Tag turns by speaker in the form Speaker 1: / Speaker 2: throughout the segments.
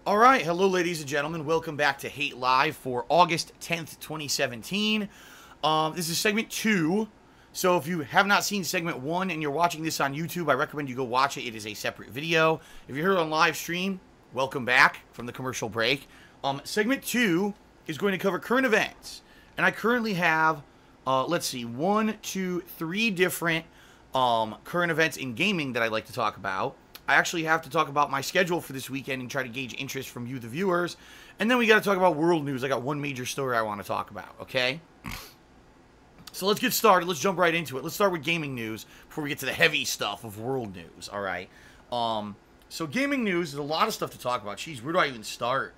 Speaker 1: Alright, hello ladies and gentlemen, welcome back to Hate Live for August 10th, 2017. This is segment 2, so if you have not seen segment 1 and you're watching this on YouTube, I recommend you go watch it. It is a separate video. If you're here on live stream, welcome back from the commercial break. Segment 2 is going to cover current events, and I currently have, let's see, 1, 2, 3 different current events in gaming that I'd like to talk about. I actually have to talk about my schedule for this weekend and try to gauge interest from you, the viewers. And then we got to talk about world news. I got one major story I want to talk about, okay? So let's get started. Let's jump right into it. Let's start with gaming news before we get to the heavy stuff of world news, all right? So gaming news, there's a lot of stuff to talk about. Jeez, where do I even start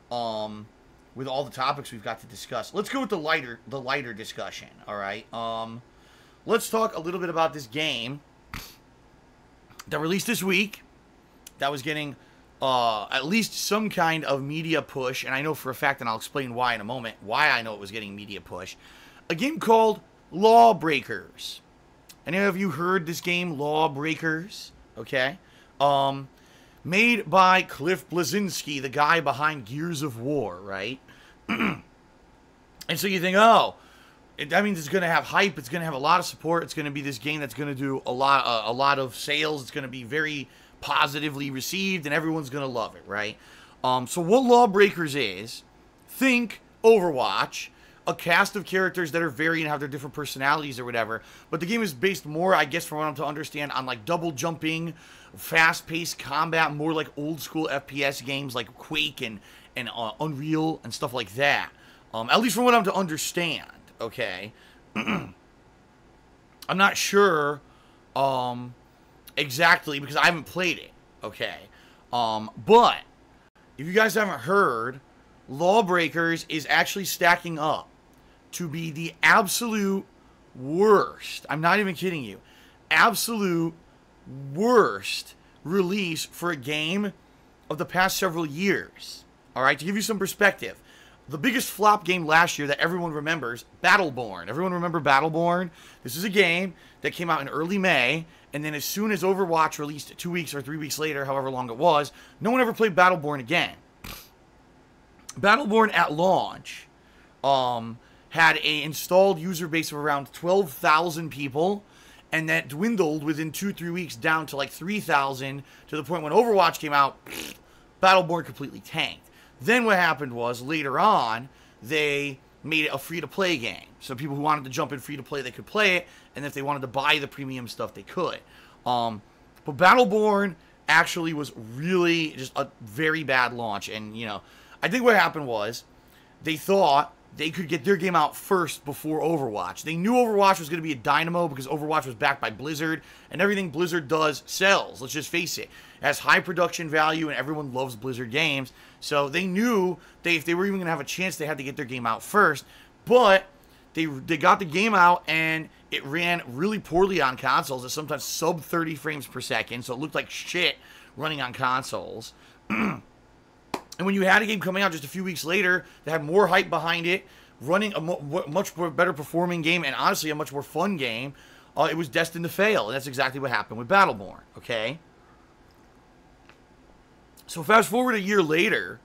Speaker 1: with all the topics we've got to discuss? Let's go with the lighter discussion, all right? Let's talk a little bit about this game that released this week, that was getting at least some kind of media push, and I know for a fact, and I'll explain why in a moment, why I know it was getting media push. A game called Lawbreakers. Any of you heard this game, Lawbreakers? Okay. Made by Cliff Bleszinski, the guy behind Gears of War, right? And so you think, oh, that means it's going to have hype. It's going to have a lot of support. It's going to be this game that's going to do a lot of sales. It's going to be very positively received, and everyone's going to love it, right? So what Lawbreakers is, think Overwatch, a cast of characters that are varied and have their different personalities or whatever. But the game is based more, I guess, from what I'm to understand, on like double jumping, fast-paced combat, more like old school FPS games like Quake and Unreal and stuff like that. At least from what I'm to understand. Okay, I'm not sure exactly because I haven't played it, okay, but if you guys haven't heard, Lawbreakers is actually stacking up to be the absolute worst, I'm not even kidding you, absolute worst release for a game of the past several years. Alright, to give you some perspective, the biggest flop game last year that everyone remembers, Battleborn. Everyone remember Battleborn? This is a game that came out in early May, and then as soon as Overwatch released 2 weeks or 3 weeks later, however long it was, no one ever played Battleborn again. Battleborn at launch had an installed user base of around 12,000 people, and that dwindled within 2-3 weeks down to like 3,000, to the point when Overwatch came out, Battleborn completely tanked. Then what happened was, later on, they made it a free-to-play game. So people who wanted to jump in free-to-play, they could play it, and if they wanted to buy the premium stuff, they could. But Battleborn actually was really just a very bad launch, and, you know, I think what happened was, they thought they could get their game out first before Overwatch. They knew Overwatch was going to be a dynamo because Overwatch was backed by Blizzard, and everything Blizzard does sells. Let's just face it. It has high production value, and everyone loves Blizzard games. So they knew if they were even going to have a chance, they had to get their game out first. But they got the game out, and it ran really poorly on consoles. It's sometimes sub 30 frames per second, so it looked like shit running on consoles. And when you had a game coming out just a few weeks later that had more hype behind it, running a much more better performing game, and honestly a much more fun game, it was destined to fail. And that's exactly what happened with Battleborn, okay? So fast forward a year later,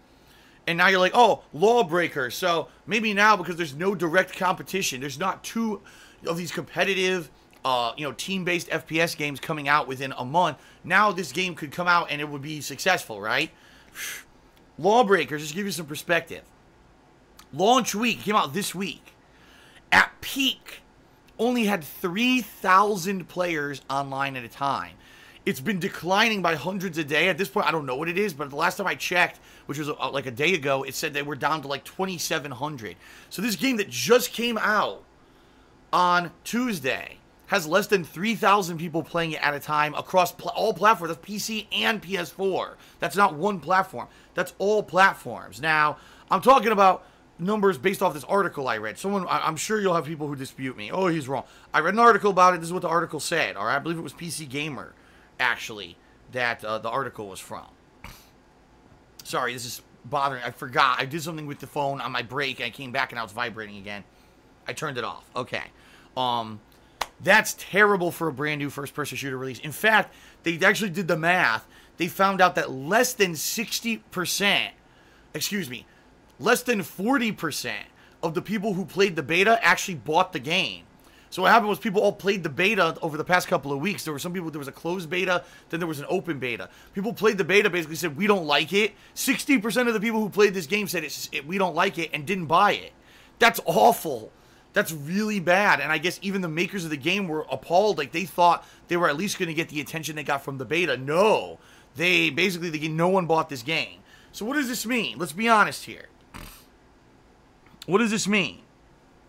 Speaker 1: and now you're like, oh, Lawbreakers. So maybe now, because there's no direct competition, there's not two of these competitive, team-based FPS games coming out within a month. Now this game could come out and it would be successful, right? Lawbreakers, just to give you some perspective. Launch week, came out this week. At peak, only had 3,000 players online at a time. It's been declining by hundreds a day. At this point, I don't know what it is, but the last time I checked, which was like a day ago, it said they were down to like 2,700. So this game that just came out on Tuesday has less than 3,000 people playing it at a time across all platforms. That's PC and PS4. That's not one platform. That's all platforms. Now, I'm talking about numbers based off this article I read. I'm sure you'll have people who dispute me. Oh, he's wrong. I read an article about it. This is what the article said. All right, I believe it was PC Gamer, actually, that the article was from. Sorry, this is bothering. I forgot. I did something with the phone on my break. I came back and now it's vibrating again. I turned it off. Okay. That's terrible for a brand new first-person shooter release. In fact, they actually did the math. they found out that less than 60%, less than 40% of the people who played the beta actually bought the game. So what happened was people all played the beta over the past couple of weeks. There were some people, there was a closed beta, then there was an open beta. People played the beta, basically said, we don't like it. 60% of the people who played this game said we don't like it and didn't buy it. That's awful. That's really bad. And I guess even the makers of the game were appalled. Like, they thought they were at least going to get the attention they got from the beta. No. No one bought this game. So what does this mean? Let's be honest here. What does this mean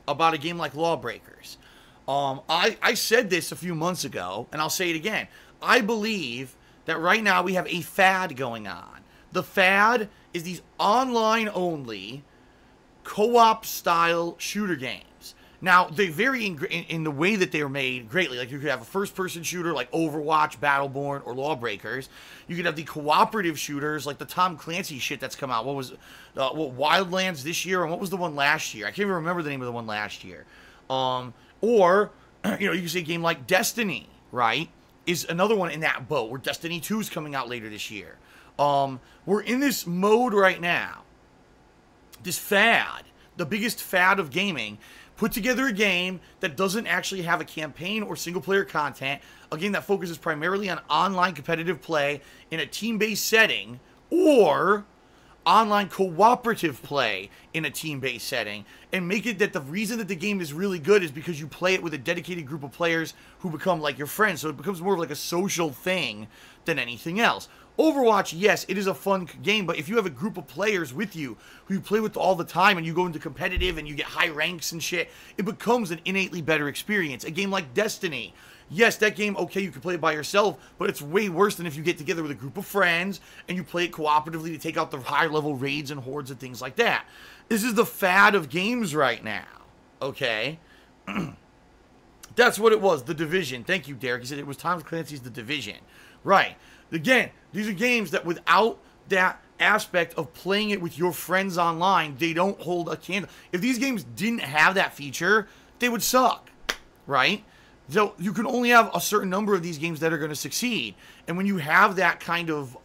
Speaker 1: about a game like Lawbreakers? I said this a few months ago, and I'll say it again. I believe that right now we have a fad going on. The fad is these online-only co-op style shooter games. Now, they vary in the way that they are made greatly. Like, you could have a first-person shooter like Overwatch, Battleborn, or Lawbreakers. You could have the cooperative shooters like the Tom Clancy shit that's come out. What was Wildlands this year, and what was the one last year? I can't even remember the name of the one last year. Or, you know, you can say a game like Destiny, right, is another one in that boat, where Destiny 2 is coming out later this year. We're in this mode right now, this fad, the biggest fad of gaming. Put together a game that doesn't actually have a campaign or single-player content, a game that focuses primarily on online competitive play in a team-based setting, or online cooperative play in a team-based setting, and make it that the reason that the game is really good is because you play it with a dedicated group of players who become like your friends, so it becomes more of like a social thing than anything else. Overwatch, yes, it is a fun game, but if you have a group of players with you who you play with all the time and you go into competitive and you get high ranks and shit, it becomes an innately better experience. A game like Destiny, yes, that game, okay, you can play it by yourself, but it's way worse than if you get together with a group of friends and you play it cooperatively to take out the high-level raids and hordes and things like that. This is the fad of games right now, okay? That's what it was, The Division. Thank you, Derek. He said it was Tom Clancy's The Division. Right. Again, these are games that without that aspect of playing it with your friends online, they don't hold a candle. If these games didn't have that feature, they would suck, right? So you can only have a certain number of these games that are going to succeed. And when you have that kind of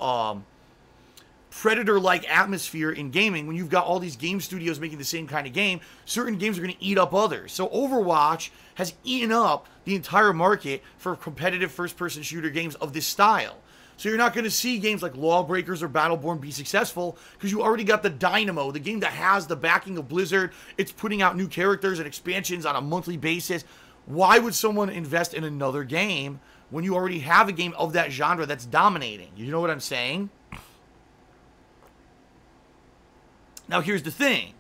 Speaker 1: Predator-like atmosphere in gaming, when you've got all these game studios making the same kind of game, certain games are going to eat up others. So Overwatch has eaten up the entire market for competitive first-person shooter games of this style. So you're not going to see games like Lawbreakers or Battleborn be successful because you already got the Dynamo, the game that has the backing of Blizzard. It's putting out new characters and expansions on a monthly basis. Why would someone invest in another game when you already have a game of that genre that's dominating? You know what I'm saying? Now, here's the thing.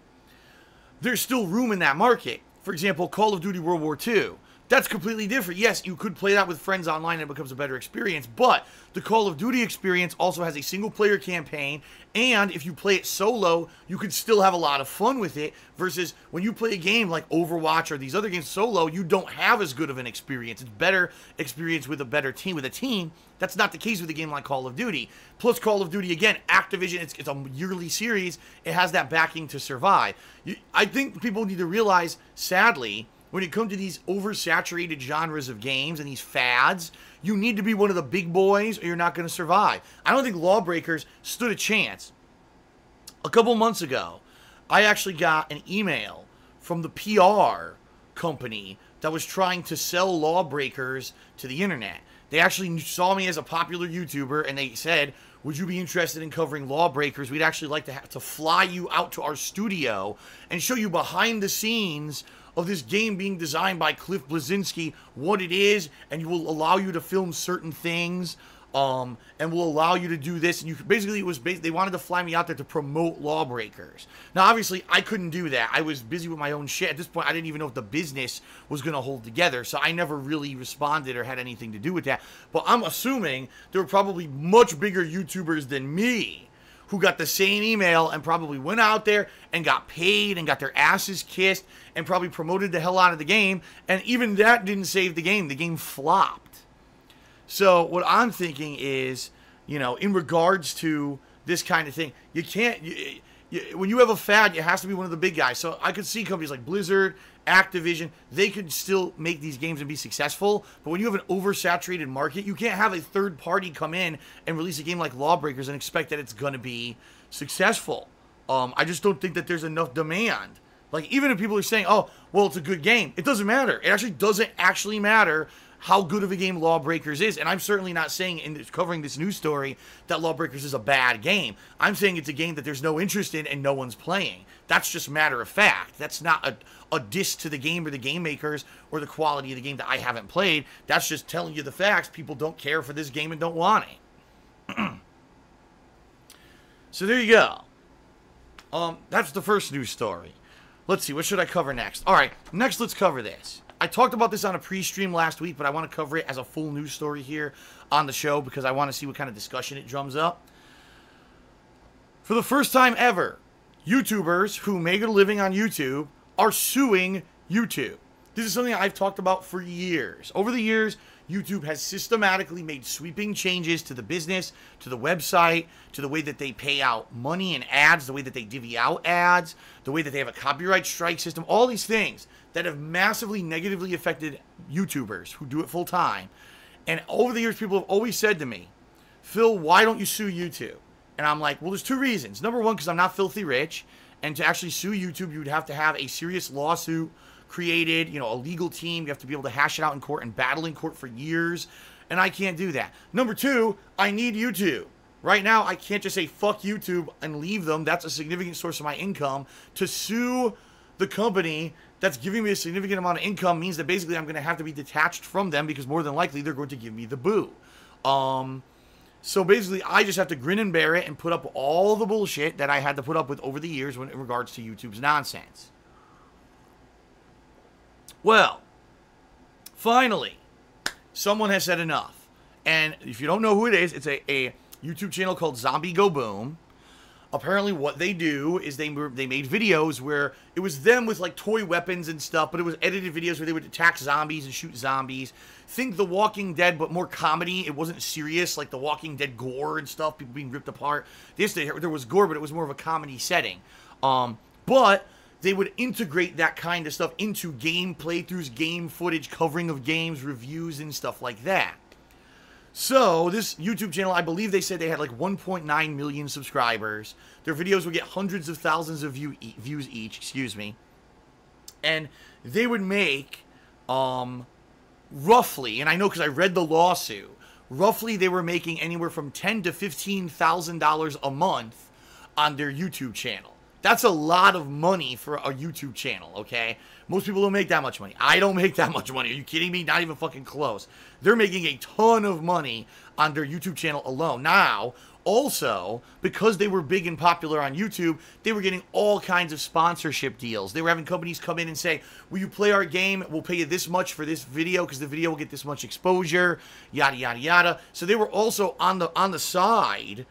Speaker 1: There's still room in that market. For example, Call of Duty World War II. That's completely different. Yes, you could play that with friends online and it becomes a better experience, but the Call of Duty experience also has a single-player campaign, and if you play it solo, you could still have a lot of fun with it, versus when you play a game like Overwatch or these other games solo, you don't have as good of an experience. It's better experience with a better team. With a team, that's not the case with a game like Call of Duty. Plus, Call of Duty, again, Activision, it's a yearly series. It has that backing to survive. I think people need to realize, sadly, when it comes to these oversaturated genres of games and these fads, you need to be one of the big boys or you're not going to survive. I don't think Lawbreakers stood a chance. A couple months ago, I actually got an email from the PR company that was trying to sell Lawbreakers to the internet. They actually saw me as a popular YouTuber and they said, would you be interested in covering Lawbreakers? We'd actually like to fly you out to our studio and show you behind the scenes of this game being designed by Cliff Bleszinski, what it is, and it will allow you to film certain things, and will allow you to do this. And you basically, they wanted to fly me out there to promote Lawbreakers. Now, obviously, I couldn't do that. I was busy with my own shit. At this point, I didn't even know if the business was going to hold together, so I never really responded or had anything to do with that. But I'm assuming there were probably much bigger YouTubers than me who got the same email and probably went out there and got paid and got their asses kissed and probably promoted the hell out of the game. And even that didn't save the game. The game flopped. So what I'm thinking is, you know, in regards to this kind of thing, you can't... when you have a fad, it has to be one of the big guys. So I could see companies like Blizzard, Activision, they could still make these games and be successful. But when you have an oversaturated market, you can't have a third party come in and release a game like Lawbreakers and expect that it's going to be successful. I just don't think that there's enough demand. Like, even if people are saying, oh, well, it's a good game, it doesn't matter. It actually doesn't matter how good of a game Lawbreakers is. And I'm certainly not saying in covering this news story that Lawbreakers is a bad game. I'm saying it's a game that there's no interest in and no one's playing. That's just matter of fact. That's not a diss to the game or the game makers or the quality of the game that I haven't played. That's just telling you the facts. People don't care for this game and don't want it. So there you go. That's the first news story. Let's see, what should I cover next? All right, next let's cover this. I talked about this on a pre-stream last week, but I want to cover it as a full news story here on the show because I want to see what kind of discussion it drums up. For the first time ever, YouTubers who make a living on YouTube are suing YouTube. This is something I've talked about for years. Over the years, YouTube has systematically made sweeping changes to the business, to the website, to the way that they pay out money and ads, the way that they divvy out ads, the way that they have a copyright strike system, all these things that have massively negatively affected YouTubers who do it full time. And over the years, people have always said to me, Phil, why don't you sue YouTube? And I'm like, well, there's two reasons. Number one, because I'm not filthy rich. And to actually sue YouTube, you would have to have a serious lawsuit created, a legal team. You have to be able to hash it out in court and battle in court for years. And I can't do that. Number two, I need YouTube. Right now, I can't just say fuck YouTube and leave them. That's a significant source of my income. To sue the company that's giving me a significant amount of income means that basically I'm going to have to be detached from them because more than likely they're going to give me the boo. So basically, I just have to grin and bear it and put up all the bullshit that I had to put up with over the years in regards to YouTube's nonsense. Well, finally, someone has said enough. And if you don't know who it is, it's a YouTube channel called ZombieGoBoom. Apparently what they do is they made videos where it was them with like toy weapons and stuff, but it was edited videos where they would attack zombies and shoot zombies. Think The Walking Dead, but more comedy. It wasn't serious like The Walking Dead gore and stuff, people being ripped apart. There was gore, but it was more of a comedy setting. But they would integrate that kind of stuff into game playthroughs, game footage, covering of games, reviews, and stuff like that. So, this YouTube channel, I believe they said they had like 1.9 million subscribers. Their videos would get hundreds of thousands of views each, And they would make, roughly, and I know because I read the lawsuit, roughly they were making anywhere from $10,000 to $15,000 a month on their YouTube channel. That's a lot of money for a YouTube channel, okay? Most people don't make that much money. I don't make that much money. Are you kidding me? Not even fucking close. They're making a ton of money on their YouTube channel alone. Now, also, because they were big and popular on YouTube, they were getting all kinds of sponsorship deals. They were having companies come in and say, will you play our game? We'll pay you this much for this video because the video will get this much exposure, yada, yada, yada. So they were also on the side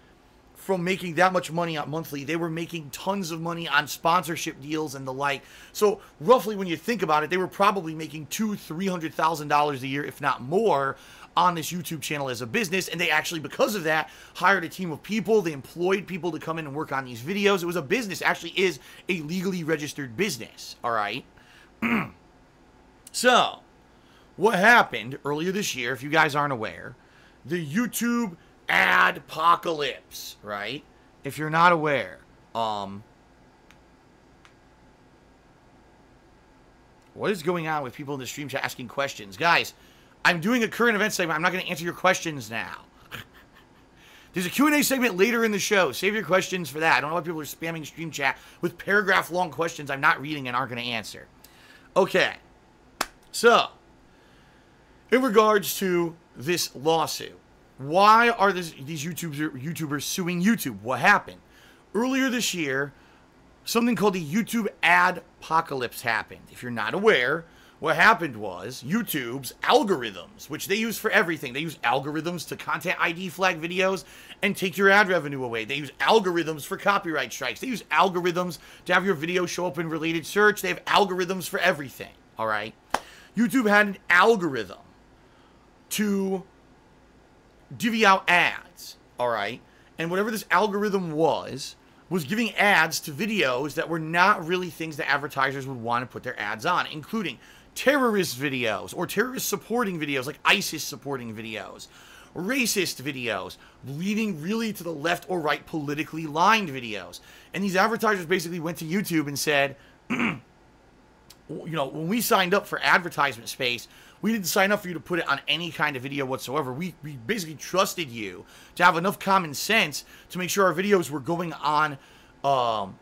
Speaker 1: from making that much money on monthly. They were making tons of money on sponsorship deals and the like. So roughly when you think about it, they were probably making $200,000-$300,000 a year, if not more, on this YouTube channel as a business. And they actually, because of that, hired a team of people. They employed people to come in and work on these videos. It was a business, actually is a legally registered business. All right. So what happened earlier this year, if you guys aren't aware, the YouTube Adpocalypse, right? If you're not aware, what is going on with people in the stream chat asking questions? Guys, I'm doing a current event segment. I'm not going to answer your questions now. There's a Q&A segment later in the show. Save your questions for that. I don't know why people are spamming stream chat with paragraph-long questions I'm not reading and aren't going to answer. Okay. So, in regards to this lawsuit, why are these YouTubers suing YouTube? What happened? Earlier this year, something called the YouTube Adpocalypse happened. If you're not aware, what happened was YouTube's algorithms, which they use for everything. They use algorithms to content ID flag videos and take your ad revenue away. They use algorithms for copyright strikes. They use algorithms to have your video show up in related search. They have algorithms for everything, all right? YouTube had an algorithm to divvy out ads, all right? And whatever this algorithm was, was giving ads to videos that were not really things that advertisers would want to put their ads on, including terrorist videos or terrorist supporting videos, like ISIS supporting videos, racist videos, leading really to the left or right politically lined videos. And these advertisers basically went to YouTube and said, you know, when we signed up for advertisement space, we didn't sign up for you to put it on any kind of video whatsoever. We basically trusted you to have enough common sense to make sure our videos were going on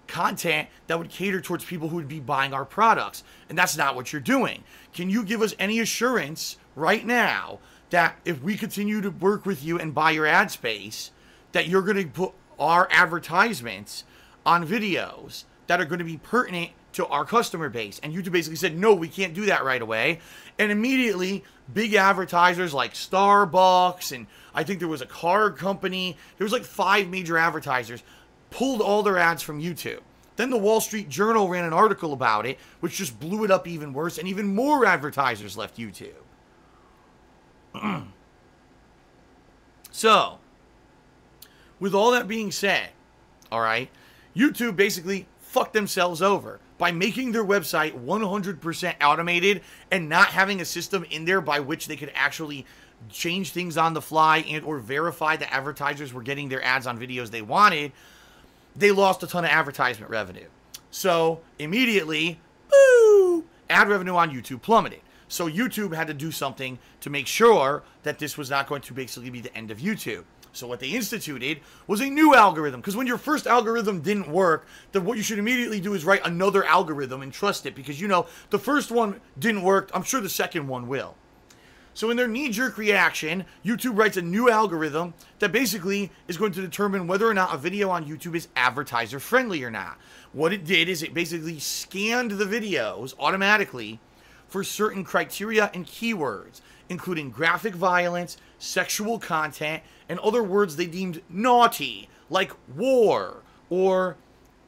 Speaker 1: content that would cater towards people who would be buying our products. And that's not what you're doing. Can you give us any assurance right now that if we continue to work with you and buy your ad space, that you're going to put our advertisements on videos that are going to be pertinent to our customer base? And YouTube basically said, no, we can't do that right away. And immediately, big advertisers like Starbucks, and I think there was a car company, there was like 5 major advertisers, pulled all their ads from YouTube. Then the Wall Street Journal ran an article about it, which just blew it up even worse, and even more advertisers left YouTube. So, with all that being said, all right, YouTube basically fucked themselves over by making their website 100% automated and not having a system in there by which they could actually change things on the fly and or verify that advertisers were getting their ads on videos they wanted. They lost a ton of advertisement revenue. So immediately, boo, ad revenue on YouTube plummeted. So YouTube had to do something to make sure that this was not going to basically be the end of YouTube. So what they instituted was a new algorithm. Because when your first algorithm didn't work, then what you should immediately do is write another algorithm and trust it. Because, you know, the first one didn't work. I'm sure the second one will. So in their knee-jerk reaction, YouTube writes a new algorithm that basically is going to determine whether or not a video on YouTube is advertiser-friendly or not. What it did is it basically scanned the videos automatically for certain criteria and keywords, including graphic violence, sexual content, and other words they deemed naughty, like war, or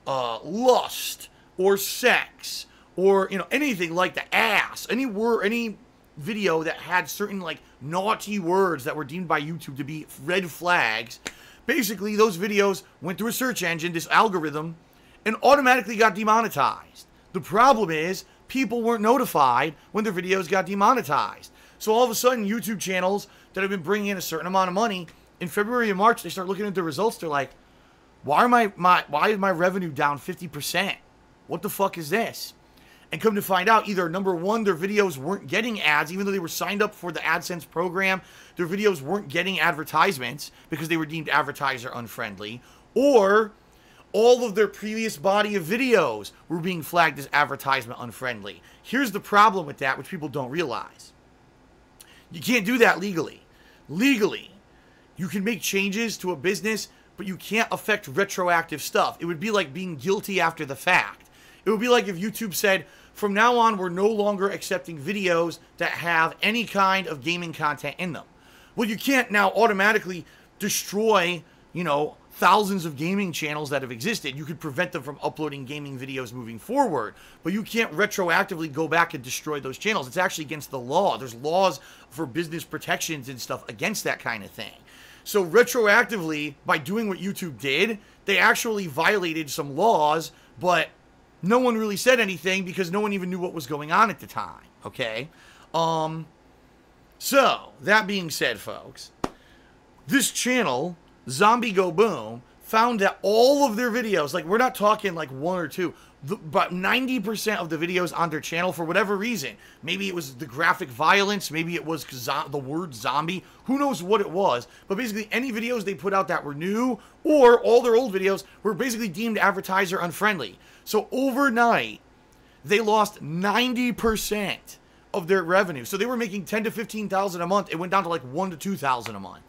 Speaker 1: lust, or sex, or, you know, anything like the ass, any word, any video that had certain, like, naughty words that were deemed by YouTube to be red flags. Basically, those videos went through a search engine, this algorithm, and automatically got demonetized. The problem is, people weren't notified when their videos got demonetized. So all of a sudden, YouTube channels that have been bringing in a certain amount of money, in February and March, they start looking at the results. They're like, why is my revenue down 50%? What the fuck is this? And come to find out, either number one, their videos weren't getting ads, even though they were signed up for the AdSense program. Their videos weren't getting advertisements because they were deemed advertiser unfriendly, or all of their previous body of videos were being flagged as advertisement unfriendly. Here's the problem with that, which people don't realize. You can't do that legally. Legally, you can make changes to a business, but you can't affect retroactive stuff. It would be like being guilty after the fact. It would be like if YouTube said, from now on, we're no longer accepting videos that have any kind of gaming content in them. Well, you can't now automatically destroy, you know, thousands of gaming channels that have existed. You could prevent them from uploading gaming videos moving forward, but you can't retroactively go back and destroy those channels. It's actually against the law. There's laws for business protections and stuff against that kind of thing. So retroactively, by doing what YouTube did, they actually violated some laws, but no one really said anything because no one even knew what was going on at the time, okay? So, that being said, folks, this channel, ZombieGoBoom, found that all of their videos, like, we're not talking like one or two, but 90% of the videos on their channel, for whatever reason, maybe it was the graphic violence, maybe it was the word zombie, who knows what it was, but basically any videos they put out that were new, or all their old videos, were basically deemed advertiser unfriendly. So overnight, they lost 90% of their revenue. So they were making $10,000 to $15,000 a month. It went down to like $1,000 to $2,000 a month.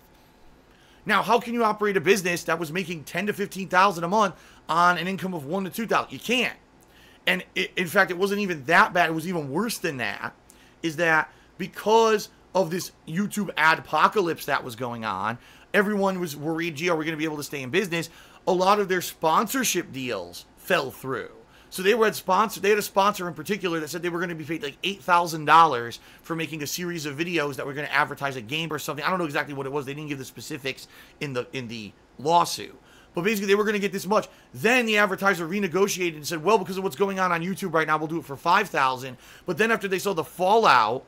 Speaker 1: Now, how can you operate a business that was making $10,000 to $15,000 a month on an income of $1,000 to $2,000? You can't. And in fact, it wasn't even that bad. It was even worse than that. Is that because of this YouTube adpocalypse that was going on, everyone was worried, gee, are we going to be able to stay in business? A lot of their sponsorship deals fell through. So they had a sponsor in particular that said they were going to be paid like $8,000 for making a series of videos that were going to advertise a game or something. I don't know exactly what it was. They didn't give the specifics in the lawsuit. but basically they were going to get this much. Then the advertiser renegotiated and said, well, because of what's going on YouTube right now, we'll do it for $5,000. But then after they saw the fallout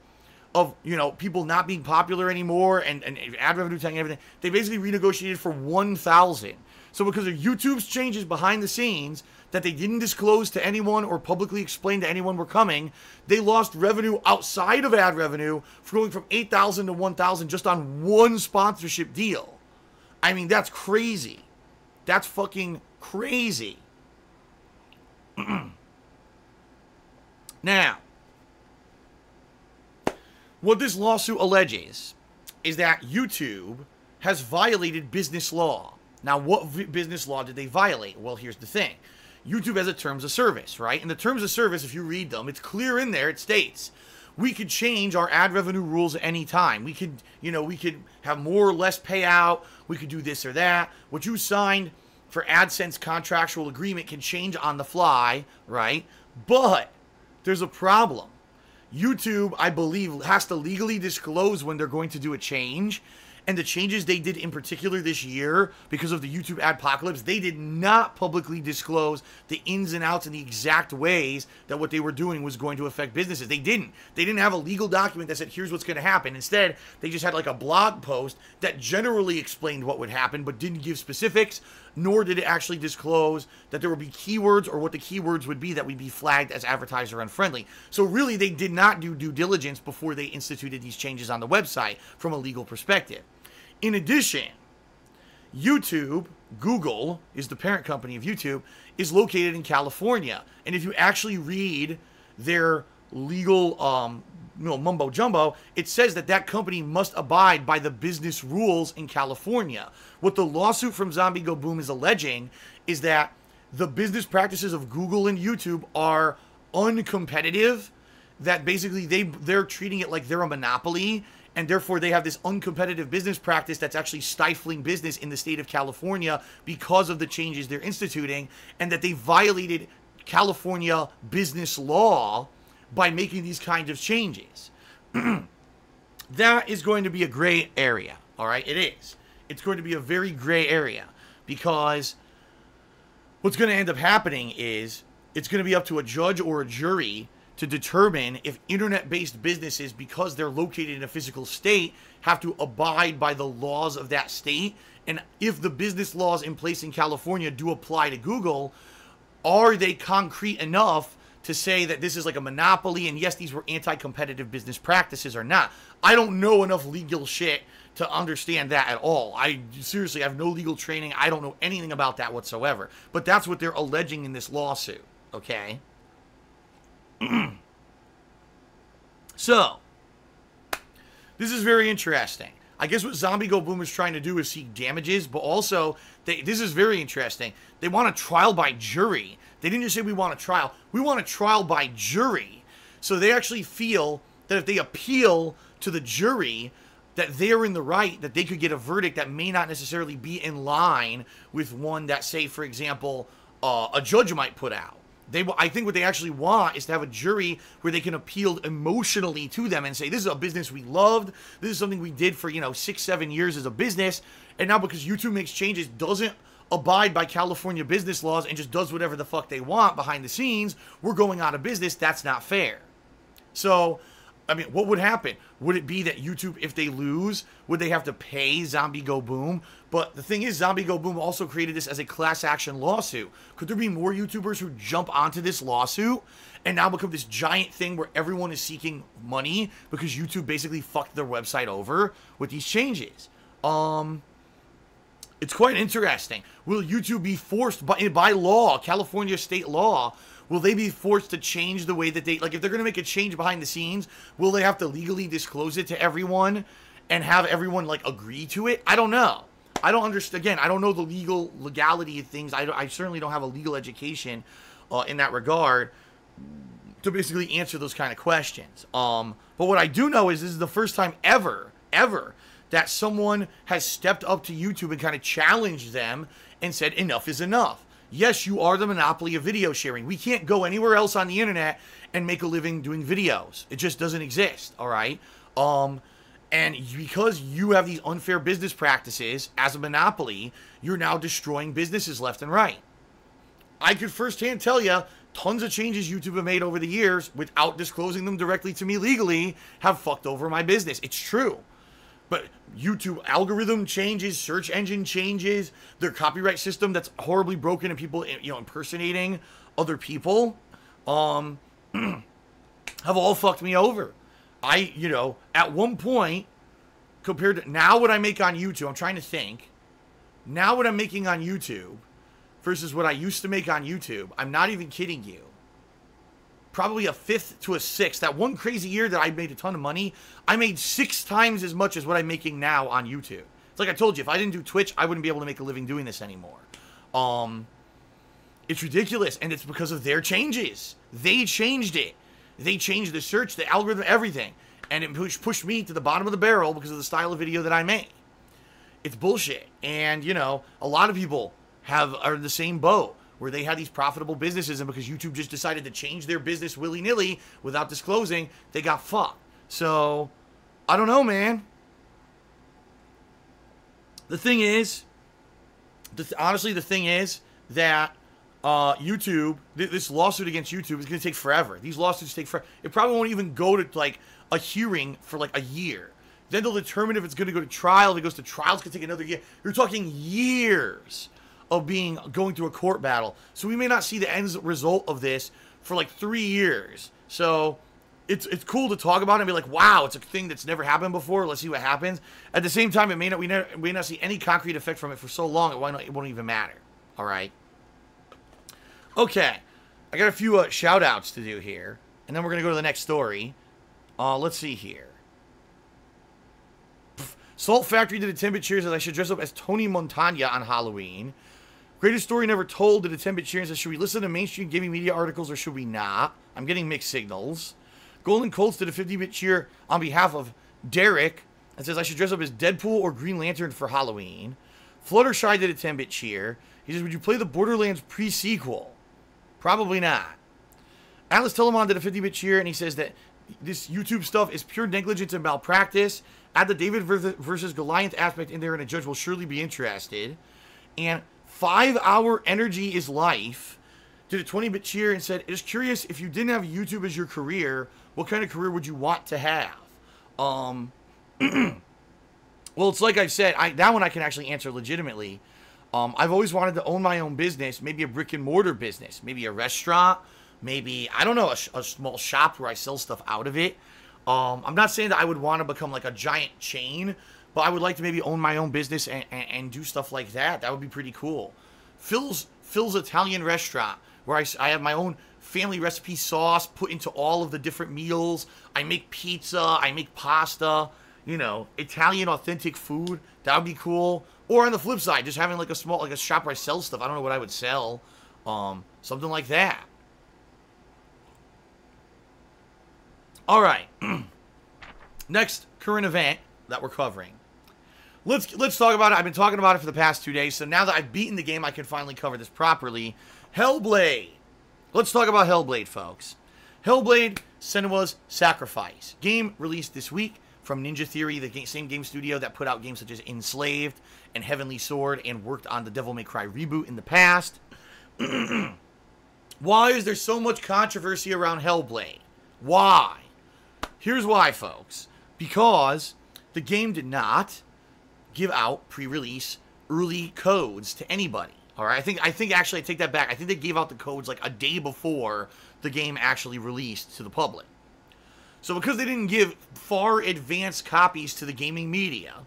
Speaker 1: of, you know, people not being popular anymore and ad revenue tanking and everything, they basically renegotiated for $1,000. So because of YouTube's changes behind the scenes that they didn't disclose to anyone or publicly explain to anyone were coming, they lost revenue outside of ad revenue for going from $8,000 to $1,000 just on one sponsorship deal. I mean, that's crazy. That's fucking crazy. Now, what this lawsuit alleges is that YouTube has violated business law. Now, what business law did they violate? Well, here's the thing. YouTube has a terms of service, right? And the terms of service, if you read them, it's clear in there. It states, we could change our ad revenue rules at any time. We could, you know, we could have more or less payout. We could do this or that. What you signed for AdSense contractual agreement can change on the fly, right? But there's a problem. YouTube, I believe, has to legally disclose when they're going to do a change. And the changes they did in particular this year, because of the YouTube Adpocalypse, they did not publicly disclose the ins and outs and the exact ways that what they were doing was going to affect businesses. They didn't. They didn't have a legal document that said, here's what's going to happen. Instead, they just had like a blog post that generally explained what would happen, but didn't give specifics, nor did it actually disclose that there would be keywords or what the keywords would be that would be flagged as advertiser unfriendly. So really, they did not do due diligence before they instituted these changes on the website from a legal perspective. In addition, YouTube, Google is the parent company of YouTube, is located in California. And if you actually read their legal mumbo jumbo, it says that that company must abide by the business rules in California. What the lawsuit from ZombieGoBoom is alleging is that the business practices of Google and YouTube are uncompetitive, that basically they're treating it like they're a monopoly, and therefore they have this uncompetitive business practice that's actually stifling business in the state of California because of the changes they're instituting, and that they violated California business law by making these kinds of changes. That is going to be a gray area, all right? It is. It's going to be a very gray area, because what's going to end up happening is it's going to be up to a judge or a jury to determine if internet-based businesses, because they're located in a physical state, have to abide by the laws of that state. And if the business laws in place in California do apply to Google, are they concrete enough to say that this is like a monopoly, and yes, these were anti-competitive business practices or not? I don't know enough legal shit to understand that at all. I seriously have no legal training. I don't know anything about that whatsoever. But that's what they're alleging in this lawsuit, okay? So, this is very interesting. I guess what ZombieGoBoom is trying to do is seek damages, but also, this is very interesting. They want a trial by jury. They didn't just say we want a trial. We want a trial by jury. So they actually feel that if they appeal to the jury, that they're in the right, that they could get a verdict that may not necessarily be in line with one that, say, for example, a judge might put out. I think what they actually want is to have a jury where they can appeal emotionally to them and say, this is a business we loved. This is something we did for, 6-7 years as a business. And now because YouTube makes changes, doesn't abide by California business laws, and just does whatever the fuck they want behind the scenes, we're going out of business. That's not fair. So, I mean, what would happen? Would it be that YouTube, if they lose, would they have to pay ZombieGoBoom? But the thing is, ZombieGoBoom also created this as a class action lawsuit. Could there be more YouTubers who jump onto this lawsuit and now become this giant thing where everyone is seeking money because YouTube basically fucked their website over with these changes? It's quite interesting. Will YouTube be forced by law, California state law, will they be forced to change the way that they, like if they're going to make a change behind the scenes, will they have to legally disclose it to everyone and have everyone like agree to it? I don't know. I don't understand. Again, I don't know the legality of things. I certainly don't have a legal education in that regard to basically answer those kind of questions. But what I do know is this is the first time ever that someone has stepped up to YouTube and kind of challenged them and said, enough is enough. Yes, you are the monopoly of video sharing. We can't go anywhere else on the internet and make a living doing videos. It just doesn't exist, all right? And because you have these unfair business practices as a monopoly, you're now destroying businesses left and right. I could firsthand tell you, tons of changes YouTube have made over the years without disclosing them directly to me legally have fucked over my business. It's true. But YouTube algorithm changes, search engine changes, their copyright system that's horribly broken and people, impersonating other people, have all fucked me over. At one point, compared to now what I make on YouTube, I'm trying to think, now what I'm making on YouTube versus what I used to make on YouTube, I'm not even kidding you, probably a fifth to a sixth. That one crazy year that I made a ton of money, I made 6 times as much as what I'm making now on YouTube. It's like I told you, if I didn't do Twitch, I wouldn't be able to make a living doing this anymore. It's ridiculous, and it's because of their changes. They changed it. They changed the search, the algorithm, everything. And it pushed me to the bottom of the barrel because of the style of video that I make. It's bullshit. And, a lot of people are in the same boat where they had these profitable businesses, and because YouTube just decided to change their business willy-nilly without disclosing, they got fucked. So, I don't know, man. The thing is, honestly, the thing is that YouTube, this lawsuit against YouTube is going to take forever. These lawsuits take forever. It probably won't even go to, like, a hearing for, like, a year. Then they'll determine if it's going to go to trial. If it goes to trial, it's going to take another year. You're talking years of going through a court battle. So we may not see the end result of this for, like, 3 years. So it's cool to talk about it and be like, wow, it's a thing that's never happened before. Let's see what happens. At the same time, we may not see any concrete effect from it for so long, it won't even matter. All right? Okay, I got a few shout-outs to do here, and then we're going to go to the next story. Let's see here. Salt Factory did a 10-bit cheers that I should dress up as Tony Montana on Halloween. Greatest story never told did a 10-bit cheers that should we listen to mainstream gaming media articles or should we not? I'm getting mixed signals. Golden Colts did a 50-bit cheer on behalf of Derek and says I should dress up as Deadpool or Green Lantern for Halloween. Fluttershy did a 10-bit cheer. He says, would you play the Borderlands pre-sequel? Probably not. Atlas Telemon did a 50-bit cheer, and he says that this YouTube stuff is pure negligence and malpractice. Add the David versus Goliath aspect in there, and a judge will surely be interested. And 5-Hour Energy is Life did a 20-bit cheer and said, just curious, if you didn't have YouTube as your career, what kind of career would you want to have? Well, it's like I've said, that one I can actually answer legitimately. I've always wanted to own my own business, maybe a brick and mortar business, maybe a restaurant, maybe, I don't know, a small shop where I sell stuff out of it. I'm not saying that I would want to become like a giant chain, but I would like to maybe own my own business and do stuff like that. That would be pretty cool. Phil's Italian restaurant, where I have my own family recipe sauce put into all of the different meals. I make pizza, I make pasta, Italian authentic food. That would be cool. Or on the flip side, just having like a shop where I sell stuff. I don't know what I would sell. Something like that. All right. Next current event that we're covering. Let's talk about it. I've been talking about it for the past 2 days, so now that I've beaten the game, I can finally cover this properly. Hellblade. Let's talk about Hellblade, folks. Hellblade: Senua's Sacrifice. Game released this week from Ninja Theory, the same game studio that put out games such as Enslaved and Heavenly Sword and worked on the Devil May Cry reboot in the past. Why is there so much controversy around Hellblade? Why? Here's why, folks. Because the game did not give out pre-release early codes to anybody. All right, I think actually I take that back. I think they gave out the codes like a day before the game actually released to the public. So because they didn't give far advanced copies to the gaming media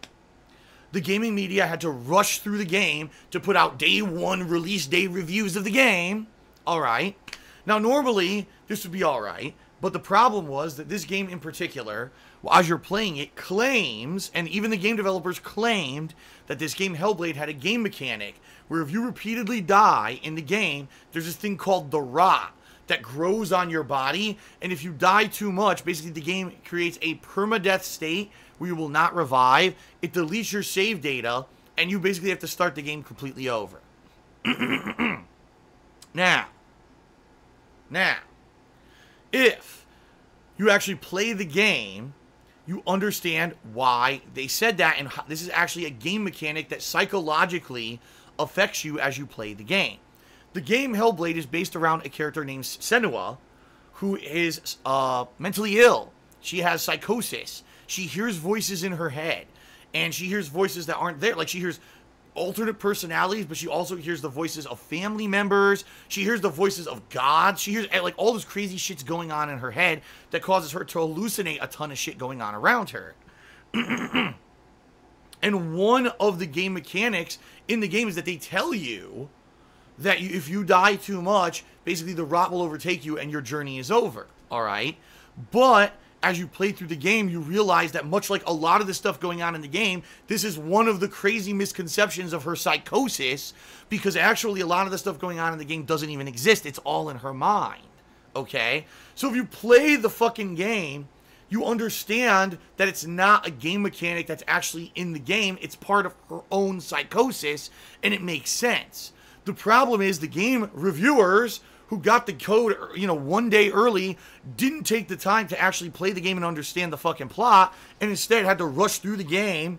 Speaker 1: had to rush through the game to put out day one release day reviews of the game. All right. Now, normally, this would be all right, but the problem was that this game in particular, as you're playing it, claims, and even the game developers claimed, that this game, Hellblade, had a game mechanic where if you repeatedly die in the game, there's this thing called the rot that grows on your body, and if you die too much, basically the game creates a permadeath state where you will not revive. It deletes your save data, and you basically have to start the game completely over. Now, if you actually play the game you understand why they said that, and this is actually a game mechanic that psychologically affects you as you play the game. The game Hellblade is based around a character named Senua, who is mentally ill. She has psychosis. She hears voices in her head, and she hears voices that aren't there. Like, she hears alternate personalities, but she also hears the voices of family members. She hears the voices of God. She hears, like, all this crazy shit's going on in her head that causes her to hallucinate a ton of shit going on around her. And one of the game mechanics in the game is that they tell you that if you die too much, basically the rot will overtake you and your journey is over, all right? But as you play through the game, you realize that much like a lot of the stuff going on in the game, this is one of the crazy misconceptions of her psychosis, because actually a lot of the stuff going on in the game doesn't even exist. It's all in her mind, okay? So if you play the fucking game, you understand that it's not a game mechanic that's actually in the game. It's part of her own psychosis, and it makes sense. The problem is the game reviewers who got the code, one day early, didn't take the time to actually play the game and understand the fucking plot, and instead had to rush through the game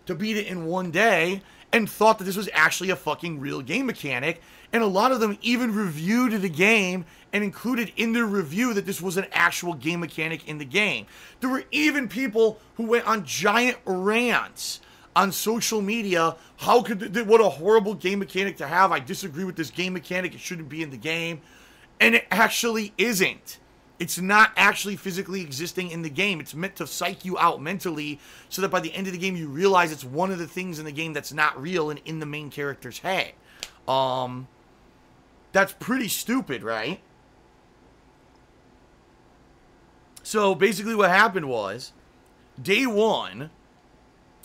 Speaker 1: to beat it in one day, and thought that this was actually a fucking real game mechanic. And a lot of them even reviewed the game and included in their review that this was an actual game mechanic in the game. There were even people who went on giant rants on social media. What a horrible game mechanic to have. I disagree with this game mechanic. It shouldn't be in the game. And it actually isn't. It's not actually physically existing in the game. It's meant to psych you out mentally so that by the end of the game you realize it's one of the things in the game that's not real and in the main character's head. That's pretty stupid, right? So basically what happened was, day one,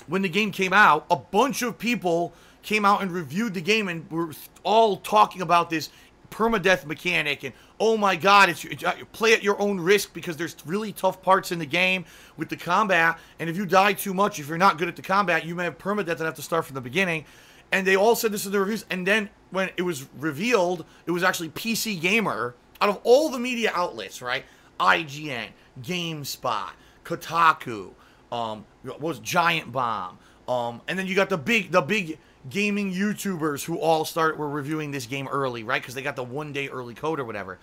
Speaker 1: when the game came out, a bunch of people came out and reviewed the game and were all talking about this permadeath mechanic, and oh my god, it's play at your own risk because there's really tough parts in the game with the combat, and if you die too much, if you're not good at the combat, you may have permadeath and have to start from the beginning. And they all said this in the reviews, and then when it was revealed, it was actually PC Gamer, out of all the media outlets, right? IGN, GameSpot, Kotaku, was Giant Bomb, and then you got the big gaming YouTubers who all were reviewing this game early, right? Because they got the 1 day early code or whatever.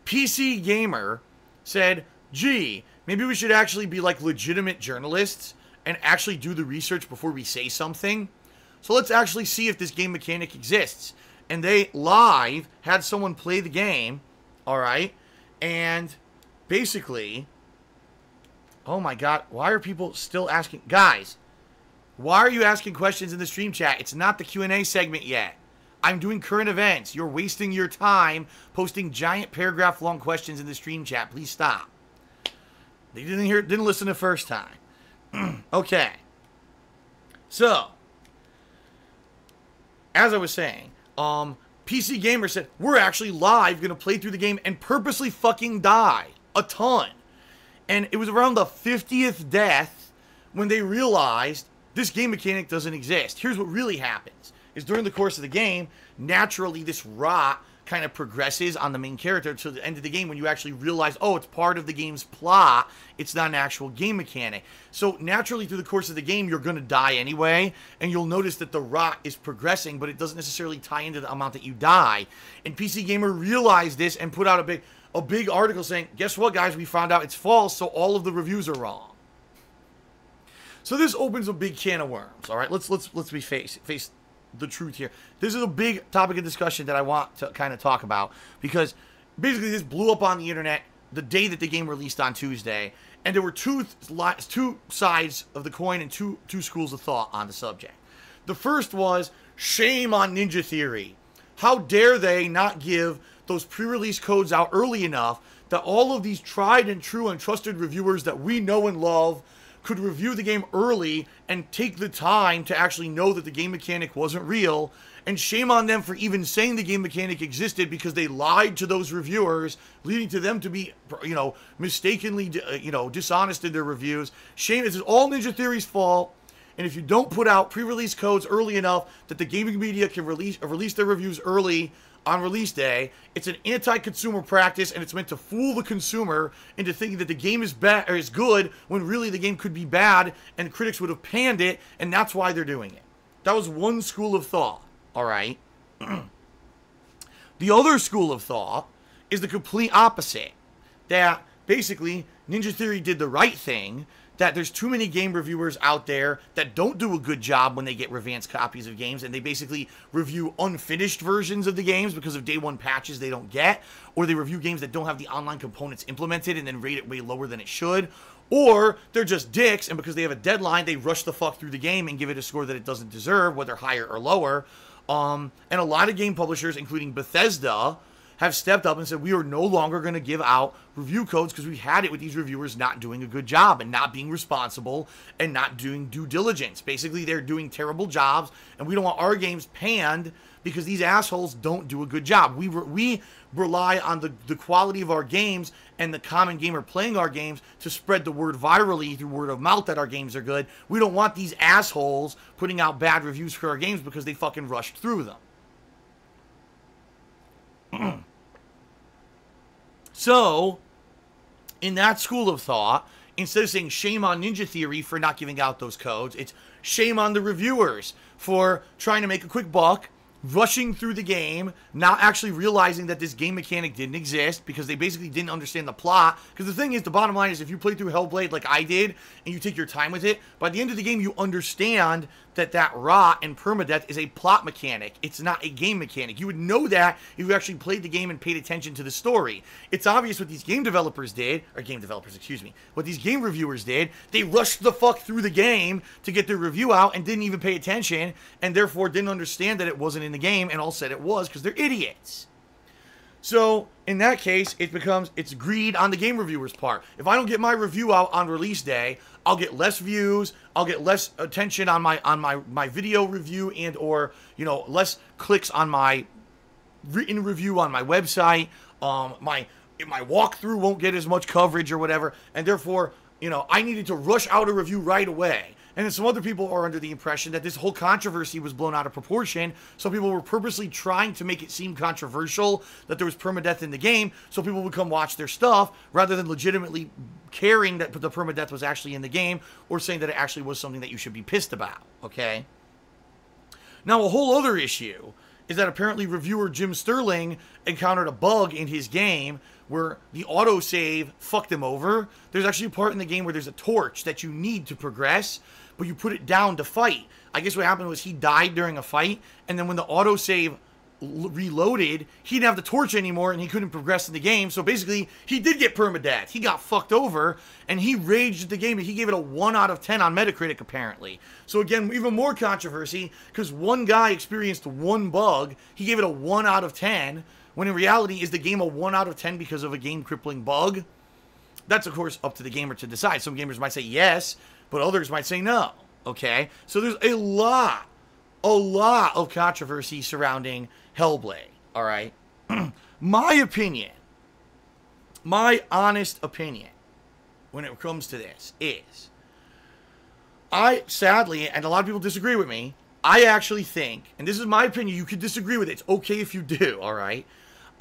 Speaker 1: PC Gamer said, gee, maybe we should actually be like legitimate journalists and actually do the research before we say something. So let's actually see if this game mechanic exists. And they live had someone play the game, all right? And basically, oh my god, why are people still asking? Guys, why are you asking questions in the stream chat? It's not the Q&A segment yet. I'm doing current events. You're wasting your time posting giant paragraph long questions in the stream chat. Please stop. They didn't listen the first time. Okay. So, as I was saying, PC Gamer said, we're actually live going to play through the game and purposely fucking die a ton. And it was around the 50th death when they realized this game mechanic doesn't exist. Here's what really happens, is during the course of the game, naturally this rot kind of progresses on the main character to the end of the game when you actually realize, oh, it's part of the game's plot. It's not an actual game mechanic. So naturally through the course of the game, you're going to die anyway, and you'll notice that the rot is progressing, but it doesn't necessarily tie into the amount that you die. And PC Gamer realized this and put out a big article saying, guess what, guys, we found out it's false, so all of the reviews are wrong. So this opens a big can of worms, all right? Let's be face the truth here. This is a big topic of discussion that I want to kind of talk about, because basically this blew up on the internet the day that the game released on Tuesday, and there were two sides of the coin and two schools of thought on the subject. The first was, shame on Ninja Theory. How dare they not give those pre-release codes out early enough that all of these tried and true and trusted reviewers that we know and love could review the game early and take the time to actually know that the game mechanic wasn't real. And shame on them for even saying the game mechanic existed, because they lied to those reviewers, leading to them to be, mistakenly, dishonest in their reviews. Shame. This is all Ninja Theory's fault. And if you don't put out pre-release codes early enough that the gaming media can release their reviews early on release day, it's an anti-consumer practice, and it's meant to fool the consumer into thinking that the game is bad or is good when really the game could be bad, and critics would have panned it, and that's why they're doing it. That was one school of thought, all right? The other school of thought is the complete opposite. That basically Ninja Theory did the right thing, that there's too many game reviewers out there that don't do a good job when they get advanced copies of games, and they basically review unfinished versions of the games because of day one patches they don't get, or they review games that don't have the online components implemented and then rate it way lower than it should, or they're just dicks, and because they have a deadline, they rush the fuck through the game and give it a score that it doesn't deserve, whether higher or lower. And a lot of game publishers, including Bethesda, have stepped up and said, we are no longer going to give out review codes because we've had it with these reviewers not doing a good job and not being responsible and not doing due diligence. Basically, they're doing terrible jobs, and we don't want our games panned because these assholes don't do a good job. We rely on the quality of our games and the common gamer playing our games to spread the word virally through word of mouth that our games are good. We don't want these assholes putting out bad reviews for our games because they fucking rushed through them. So, in that school of thought, instead of saying shame on Ninja Theory for not giving out those codes, it's shame on the reviewers for trying to make a quick buck, rushing through the game, not actually realizing that this game mechanic didn't exist because they basically didn't understand the plot. Because the thing is, the bottom line is, if you play through Hellblade like I did, and you take your time with it, by the end of the game you understand that rot and permadeath is a plot mechanic. It's not a game mechanic. You would know that if you actually played the game and paid attention to the story. It's obvious what these game developers did, what these game reviewers did. They rushed the fuck through the game to get their review out and didn't even pay attention, and therefore didn't understand that it wasn't in the game, and all said it was because they're idiots. So, in that case, it's greed on the game reviewer's part. If I don't get my review out on release day, I'll get less views, I'll get less attention on my video review, and or, less clicks on my written review on my website. My walkthrough won't get as much coverage or whatever, and therefore, I needed to rush out a review right away. And then some other people are under the impression that this whole controversy was blown out of proportion. Some people were purposely trying to make it seem controversial that there was permadeath in the game, so people would come watch their stuff rather than legitimately caring that the permadeath was actually in the game or saying that it actually was something that you should be pissed about, okay? Now, a whole other issue is that apparently reviewer Jim Sterling encountered a bug in his game where the autosave fucked him over. There's actually a part in the game where there's a torch that you need to progress, but you put it down to fight. I guess what happened was he died during a fight, and then when the autosave reloaded, he didn't have the torch anymore, and he couldn't progress in the game. So basically, he did get permadeath. He got fucked over, and he raged at the game, and he gave it a 1 out of 10 on Metacritic, apparently. So again, even more controversy, because one guy experienced one bug, he gave it a 1 out of 10, when in reality, is the game a 1 out of 10 because of a game-crippling bug? That's, of course, up to the gamer to decide. Some gamers might say yes, but others might say no, okay? So there's a lot of controversy surrounding Hellblade, all right? My opinion, my honest opinion when it comes to this is, sadly, and a lot of people disagree with me, I actually think, and this is my opinion, you could disagree with it, it's okay if you do, all right?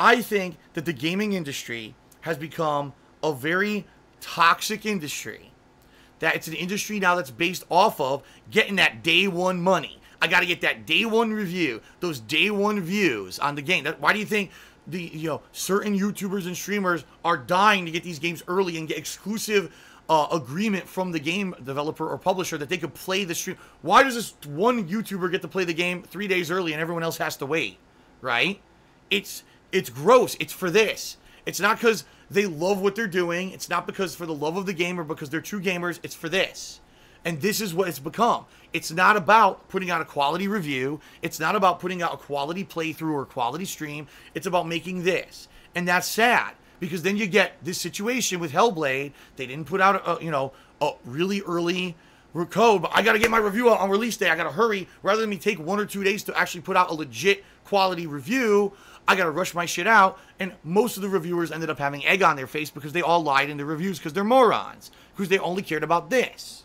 Speaker 1: I think that the gaming industry has become a very toxic industry. That it's an industry now that's based off of getting that day one money. I got to get that day one review, those day one views on the game. Why do you think certain YouTubers and streamers are dying to get these games early and get exclusive agreement from the game developer or publisher that they could play the stream? Why does this one YouTuber get to play the game 3 days early and everyone else has to wait? Right? It's gross. It's for this. It's not because they love what they're doing. It's not because for the love of the game or because they're true gamers. It's for this. And this is what it's become. It's not about putting out a quality review. It's not about putting out a quality playthrough or a quality stream. It's about making this. And that's sad, because then you get this situation with Hellblade. They didn't put out a really early code, but I got to get my review out on release day. I got to hurry. Rather than me take 1 or 2 days to actually put out a legit quality review, I got to rush my shit out. And most of the reviewers ended up having egg on their face because they all lied in the reviews because they're morons, because they only cared about this.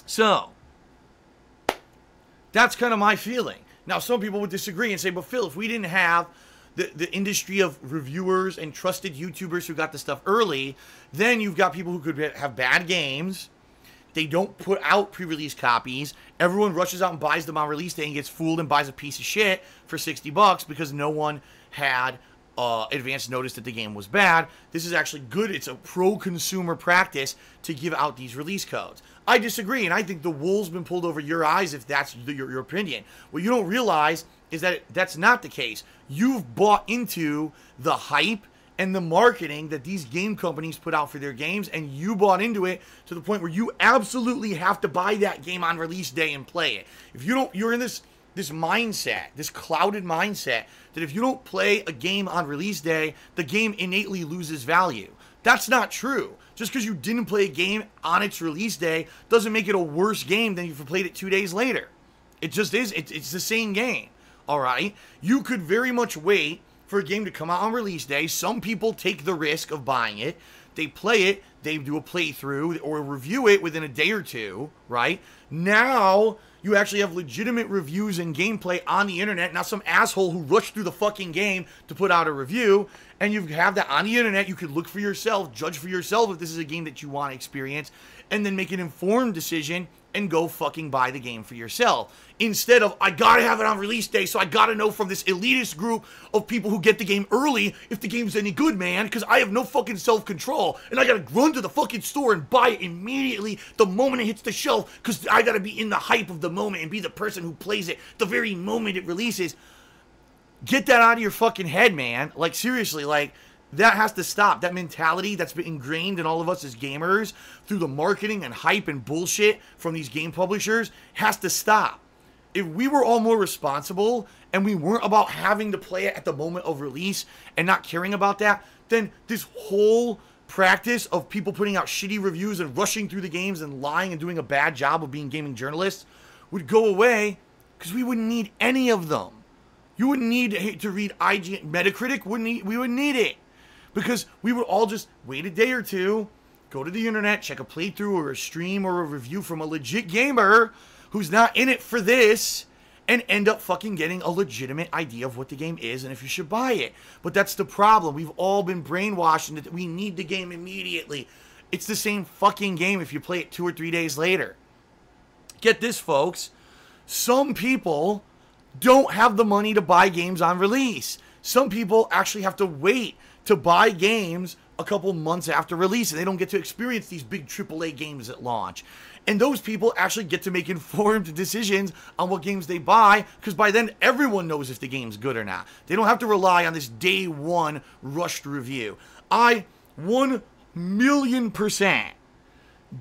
Speaker 1: So, that's kind of my feeling. Now, some people would disagree and say, but Phil, if we didn't have the industry of reviewers and trusted YouTubers who got the stuff early, then you've got people who could have bad games. They don't put out pre-release copies. Everyone rushes out and buys them on release day and gets fooled and buys a piece of shit for $60 because no one had advance notice that the game was bad. This is actually good. It's a pro-consumer practice to give out these release codes. I disagree, and I think the wool's been pulled over your eyes if that's your opinion. What you don't realize is that that's not the case. You've bought into the hype and the marketing that these game companies put out for their games, and you bought into it to the point where you absolutely have to buy that game on release day and play it. If you don't, you're in this mindset, this clouded mindset, that if you don't play a game on release day, the game innately loses value. That's not true. Just because you didn't play a game on its release day doesn't make it a worse game than if you played it 2 days later. It just is. It's the same game. All right? You could very much wait for a game to come out on release day. Some people take the risk of buying it. They play it. They do a playthrough or review it within a day or two, right? Now, you actually have legitimate reviews and gameplay on the internet. Not some asshole who rushed through the fucking game to put out a review. And you have that on the internet. You could look for yourself, judge for yourself if this is a game that you want to experience, and then make an informed decision and go fucking buy the game for yourself. Instead of, I gotta have it on release day, so I gotta know from this elitist group of people who get the game early if the game's any good, man, because I have no fucking self-control, and I gotta run to the fucking store and buy it immediately the moment it hits the shelf, because I gotta be in the hype of the moment and be the person who plays it the very moment it releases. Get that out of your fucking head, man. Like, seriously, like, that has to stop. That mentality that's been ingrained in all of us as gamers through the marketing and hype and bullshit from these game publishers has to stop. If we were all more responsible and we weren't about having to play it at the moment of release and not caring about that, then this whole practice of people putting out shitty reviews and rushing through the games and lying and doing a bad job of being gaming journalists would go away, because we wouldn't need any of them. You wouldn't need to read IGN, Metacritic. We wouldn't need it. Because we would all just wait a day or two, go to the internet, check a playthrough or a stream or a review from a legit gamer who's not in it for this, and end up fucking getting a legitimate idea of what the game is and if you should buy it. But that's the problem. We've all been brainwashed into that we need the game immediately. It's the same fucking game if you play it 2 or 3 days later. Get this, folks. Some people don't have the money to buy games on release. Some people actually have to wait to buy games a couple months after release, and they don't get to experience these big AAA games at launch. And those people actually get to make informed decisions on what games they buy, because by then everyone knows if the game's good or not. They don't have to rely on this day one rushed review. I 1,000,000%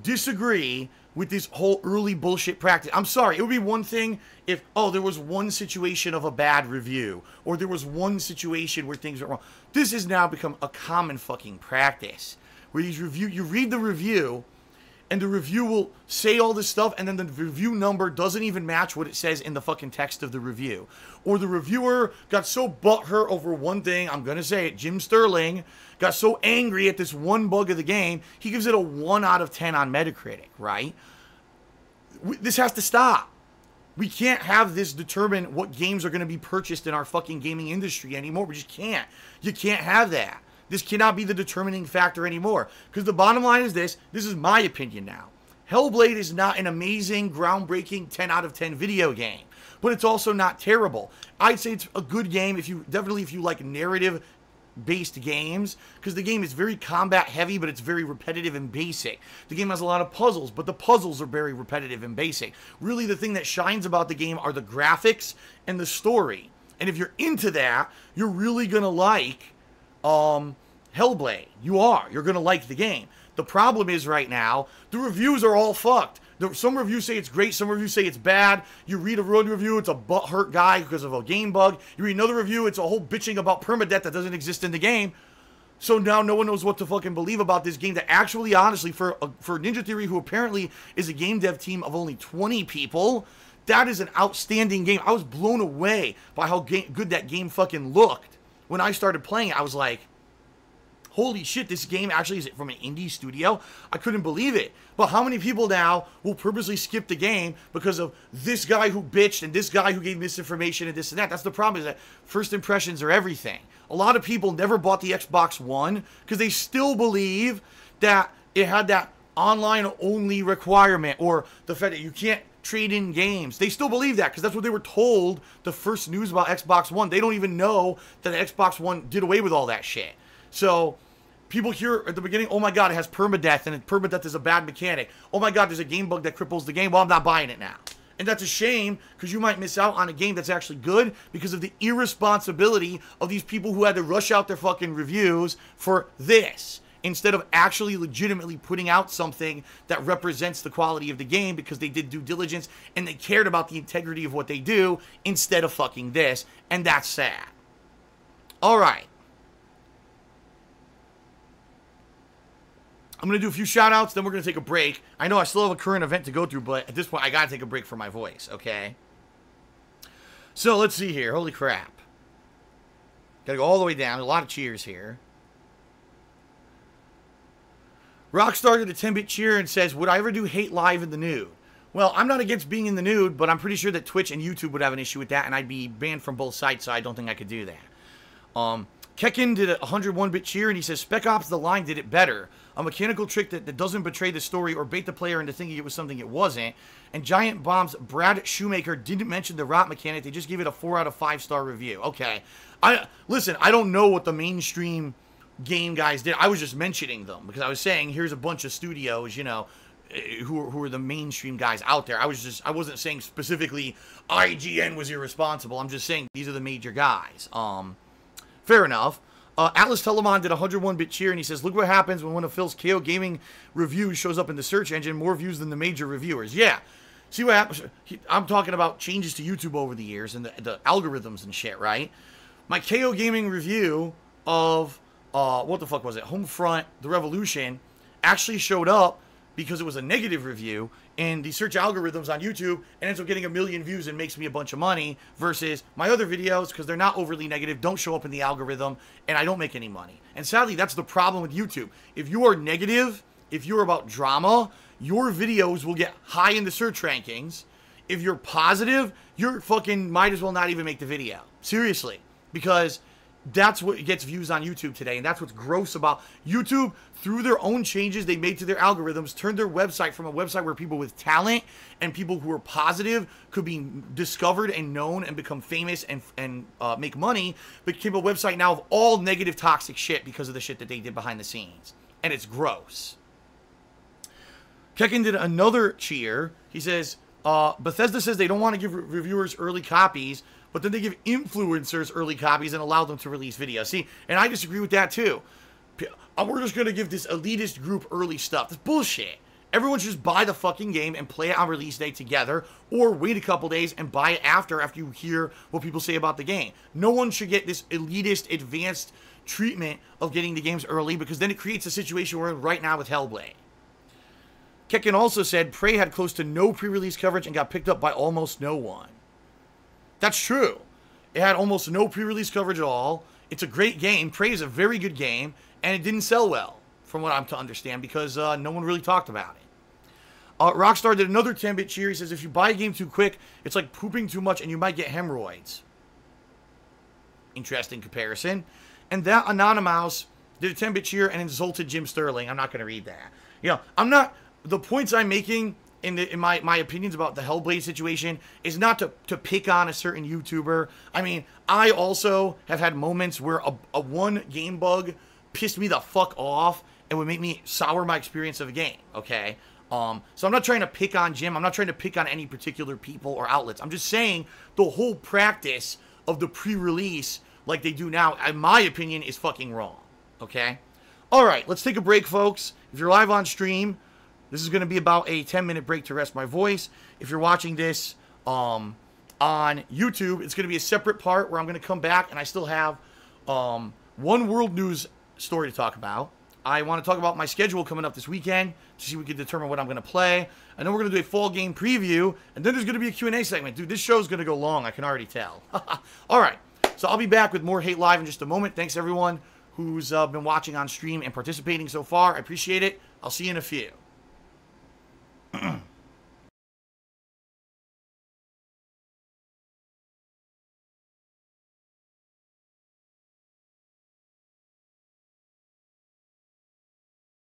Speaker 1: disagree with this whole early bullshit practice. I'm sorry, it would be one thing if, oh, there was one situation of a bad review, or there was one situation where things went wrong. This has now become a common fucking practice, where these you read the review, and the review will say all this stuff, and then the review number doesn't even match what it says in the fucking text of the review. Or the reviewer got so butthurt over one thing, I'm gonna say it, Jim Sterling, got so angry at this one bug of the game, he gives it a 1 out of 10 on Metacritic, right? This has to stop. We can't have this determine what games are going to be purchased in our fucking gaming industry anymore. We just can't. You can't have that. This cannot be the determining factor anymore. Because the bottom line is this is my opinion now. Hellblade is not an amazing, groundbreaking 10 out of 10 video game. But it's also not terrible. I'd say it's a good game if you like narrative based games, because the game is very combat heavy, but it's very repetitive and basic. The game has a lot of puzzles, but the puzzles are very repetitive and basic. Really, the thing that shines about the game are the graphics and the story. And if you're into that, you're really gonna like Hellblade. You're gonna like the game. The problem is right now, the reviews are all fucked. Some reviews say it's great, some reviews say it's bad. You read a road review, it's a butthurt guy because of a game bug. You read another review, it's a whole bitching about permadeath that doesn't exist in the game. So now no one knows what to fucking believe about this game that actually, honestly, for Ninja Theory, who apparently is a game dev team of only 20 people, that is an outstanding game. I was blown away by how good that game fucking looked. When I started playing it, I was like, holy shit, this game actually is from an indie studio. I couldn't believe it. But how many people now will purposely skip the game because of this guy who bitched and this guy who gave misinformation and this and that? That's the problem, is that first impressions are everything. A lot of people never bought the Xbox One because they still believe that it had that online only requirement, or the fact that you can't trade in games. They still believe that because that's what they were told the first news about Xbox One. They don't even know that the Xbox One did away with all that shit. So people hear at the beginning, oh my god, it has permadeath, and permadeath is a bad mechanic. Oh my god, there's a game bug that cripples the game. Well, I'm not buying it now. And that's a shame, because you might miss out on a game that's actually good because of the irresponsibility of these people who had to rush out their fucking reviews for this, instead of actually legitimately putting out something that represents the quality of the game because they did due diligence and they cared about the integrity of what they do instead of fucking this. And that's sad. All right. I'm going to do a few shout-outs, then we're going to take a break. I know I still have a current event to go through, but at this point, I got to take a break for my voice, okay? So, let's see here. Holy crap. Got to go all the way down. A lot of cheers here. Rockstar did a 10-bit cheer and says, would I ever do hate live in the nude? Well, I'm not against being in the nude, but I'm pretty sure that Twitch and YouTube would have an issue with that, and I'd be banned from both sites, so I don't think I could do that. Kekin did a 101-bit cheer, and he says, Spec Ops The Line did it better. A mechanical trick that doesn't betray the story or bait the player into thinking it was something it wasn't. And Giant Bomb's Brad Shoemaker didn't mention the rot mechanic. They just gave it a 4 out of 5 star review. Okay. Listen, I don't know what the mainstream game guys did. I was just mentioning them because I was saying here's a bunch of studios, you know, who are the mainstream guys out there. I wasn't saying specifically IGN was irresponsible. I'm just saying these are the major guys. Fair enough. Atlas Telemon did a 101-bit cheer, and he says, look what happens when one of Phil's KO Gaming reviews shows up in the search engine, more views than the major reviewers. Yeah. See what happens? I'm talking about changes to YouTube over the years and the algorithms and shit, right? My KO Gaming review of, what the fuck was it? Homefront, The Revolution, actually showed up because it was a negative review, and the search algorithms on YouTube and ends up getting 1 million views and makes me a bunch of money, versus my other videos, because they're not overly negative, don't show up in the algorithm, and I don't make any money. And sadly, that's the problem with YouTube. If you are negative, if you're about drama, your videos will get high in the search rankings. If you're positive, you're fucking might as well not even make the video. Seriously. Because that's what gets views on YouTube today, and that's what's gross about YouTube. Through their own changes they made to their algorithms, turned their website from a website where people with talent and people who are positive could be discovered and known and become famous and make money, became a website now of all negative, toxic shit because of the shit that they did behind the scenes. And it's gross. Kekin did another cheer. He says, Bethesda says they don't want to give reviewers early copies, but then they give influencers early copies and allow them to release videos. See, and I disagree with that too. We're just going to give this elitist group early stuff. That's bullshit. Everyone should just buy the fucking game and play it on release day together, or wait a couple days and buy it after you hear what people say about the game. No one should get this elitist, advanced treatment of getting the games early, because then it creates a situation we're in right now with Hellblade. Kekin also said Prey had close to no pre-release coverage and got picked up by almost no one. That's true. It had almost no pre-release coverage at all. It's a great game. Prey is a very good game, and it didn't sell well, from what I'm to understand, because no one really talked about it. Rockstar did another 10-bit cheer. He says, if you buy a game too quick, it's like pooping too much and you might get hemorrhoids. Interesting comparison. And that Anonymous did a 10-bit cheer and insulted Jim Sterling. I'm not going to read that. You know, I'm not... The points I'm making in my opinions about the Hellblade situation is not to pick on a certain YouTuber. I mean, I also have had moments where a one game bug pissed me the fuck off and would make me sour my experience of a game, okay? So I'm not trying to pick on Jim. I'm not trying to pick on any particular people or outlets. I'm just saying the whole practice of the pre-release like they do now, in my opinion, is fucking wrong, okay? All right, let's take a break, folks. If you're live on stream, this is going to be about a 10-minute break to rest my voice. If you're watching this on YouTube, it's going to be a separate part where I'm going to come back and I still have one world news story to talk about. I want to talk about my schedule coming up this weekend to see if we can determine what I'm going to play. And then we're going to do a fall game preview. And then there's going to be a Q&A segment. Dude, this show's going to go long. I can already tell. All right. So I'll be back with more Hate Live in just a moment. Thanks, everyone who's been watching on stream and participating so far. I appreciate it. I'll see you in a few.